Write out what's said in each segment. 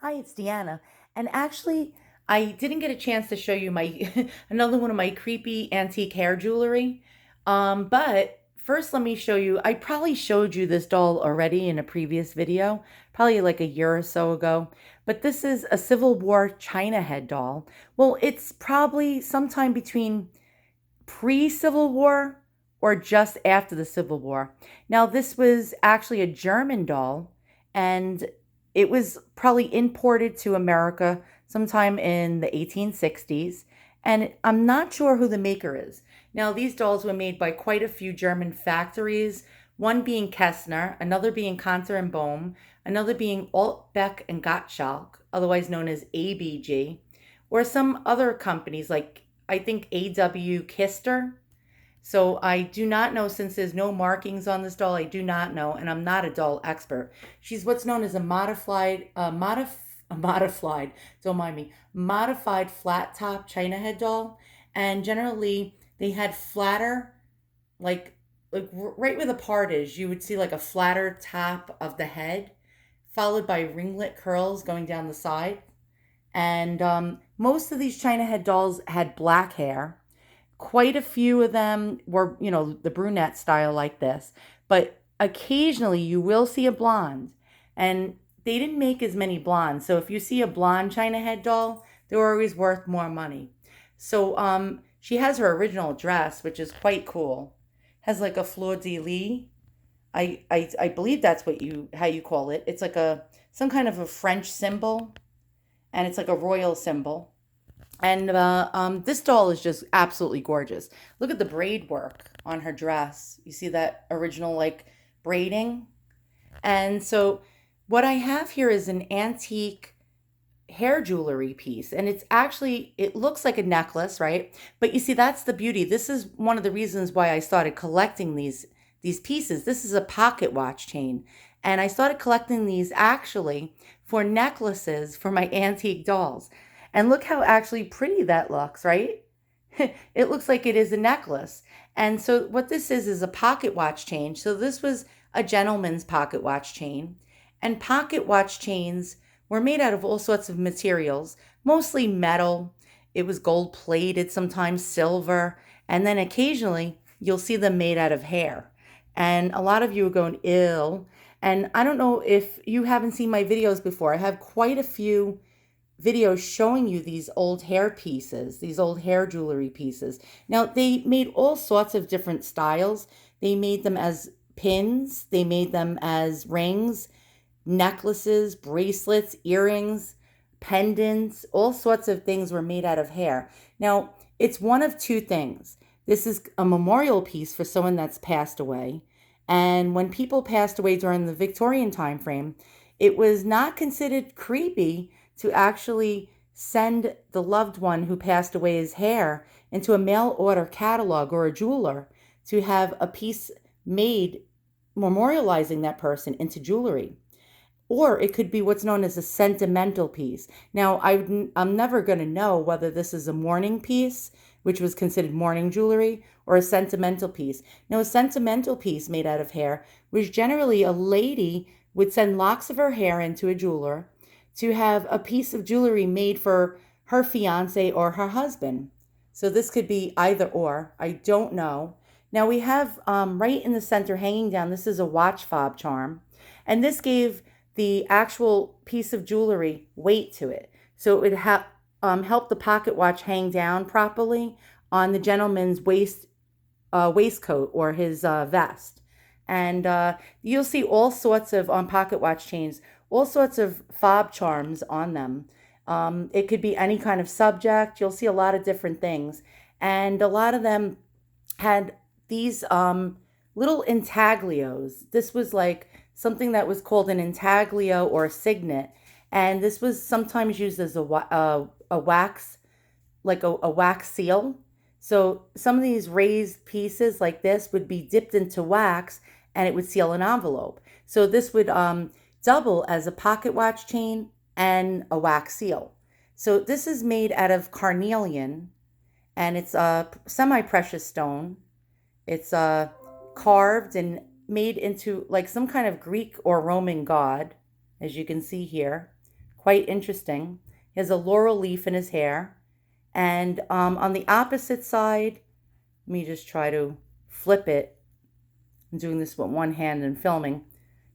Hi, it's Deanna. And actually, I didn't get a chance to show you my another one of my creepy antique hair jewelry. But first let me show you. I probably showed you this doll already in a previous video, probably like a year or so ago. But this is a Civil War China head doll. Well, it's probably sometime between pre-Civil War or just after the Civil War. Now, this was actually a German doll, and it was probably imported to America sometime in the 1860s. And I'm not sure who the maker is. Now, these dolls were made by quite a few German factories, one being Kessner, another being Kanter and Bohm, another being Altbeck and Gottschalk, otherwise known as ABG, or some other companies like I think AW Kister. So I do not know, since there's no markings on this doll, I do not know, and I'm not a doll expert. She's what's known as a modified, don't mind me, modified flat top China head doll. And generally they had flatter, like right where the part is, you would see like a flatter top of the head, followed by ringlet curls going down the side. And most of these China head dolls had black hair. Quite a few of them were, the brunette style like this. But occasionally you will see a blonde. And they didn't make as many blondes. So if you see a blonde China head doll, they're always worth more money. So she has her original dress, which is quite cool. Has like a fleur de lis. I believe that's how you call it. It's like some kind of a French symbol, and it's like a royal symbol. And this doll is just absolutely gorgeous. Look at the braid work on her dress. You see that original like braiding? And so what I have here is an antique hair jewelry piece, and it looks like a necklace, right? But you see, that's the beauty. This is one of the reasons why I started collecting these pieces. This is a pocket watch chain, and I started collecting these actually for necklaces for my antique dolls. And look how actually pretty that looks, right? It looks like it is a necklace. And so what this is a pocket watch chain. So this was a gentleman's pocket watch chain. And pocket watch chains were made out of all sorts of materials, mostly metal. It was gold plated, sometimes silver, and then occasionally you'll see them made out of hair. And a lot of you are going, ill. And I don't know if you haven't seen my videos before. I have quite a few videos showing you these old hair pieces, these old hair jewelry pieces. Now, they made all sorts of different styles. They made them as pins, they made them as rings, necklaces, bracelets, earrings, pendants, all sorts of things were made out of hair. Now, it's one of two things. This is a memorial piece for someone that's passed away. And when people passed away during the Victorian time frame, it was not considered creepy to actually send the loved one who passed away his hair into a mail order catalog or a jeweler to have a piece made memorializing that person into jewelry. Or it could be what's known as a sentimental piece. Now, I'm never going to know whether this is a mourning piece, which was considered mourning jewelry, or a sentimental piece. Now, a sentimental piece made out of hair was generally a lady would send locks of her hair into a jeweler to have a piece of jewelry made for her fiance or her husband. So this could be either or. I don't know. Now we have right in the center hanging down, this is a watch fob charm. And this gave the actual piece of jewelry weight to it. So it would help the pocket watch hang down properly on the gentleman's waistcoat or his vest. And you'll see all sorts of, on pocket watch chains, all sorts of fob charms on them. It could be any kind of subject. You'll see a lot of different things. And a lot of them had these little intaglios. This was like something that was called an intaglio or a signet. And this was sometimes used as a wax, like a wax seal. So some of these raised pieces like this would be dipped into wax and it would seal an envelope. So this would double as a pocket watch chain and a wax seal. So this is made out of carnelian, and it's a semi-precious stone. It's carved and made into like some kind of Greek or Roman god, as you can see here. quite interesting. He has a laurel leaf in his hair. And on the opposite side, let me just try to flip it. I'm doing this with one hand and filming.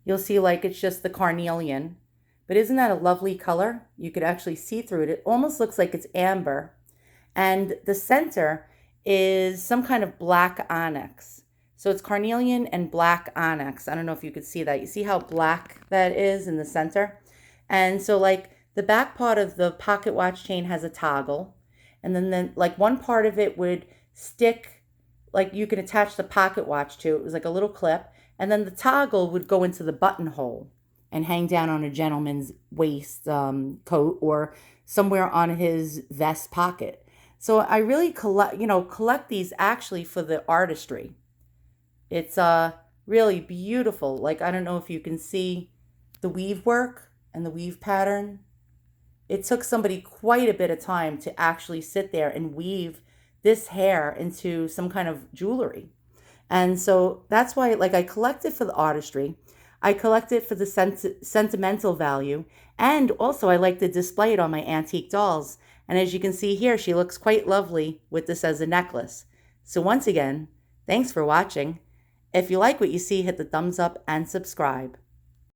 You'll see like it's just the carnelian. But isn't that a lovely color? You could actually see through it. It almost looks like it's amber. And the center is some kind of black onyx. So it's carnelian and black onyx. I don't know if you could see that. You see how black that is in the center? And so like the back part of the pocket watch chain has a toggle. And then like one part of it would stick, like you can attach the pocket watch to. It was like a little clip. And then the toggle would go into the buttonhole and hang down on a gentleman's waist coat or somewhere on his vest pocket. So I really collect these actually for the artistry. It's really beautiful. Like I don't know if you can see the weave work and the weave pattern. It took somebody quite a bit of time to actually sit there and weave this hair into some kind of jewelry. And so that's why like I collect it for the artistry. I collect it for the sentimental value. And also I like to display it on my antique dolls. And as you can see here, she looks quite lovely with this as a necklace. So once again, thanks for watching. If you like what you see, hit the thumbs up and subscribe.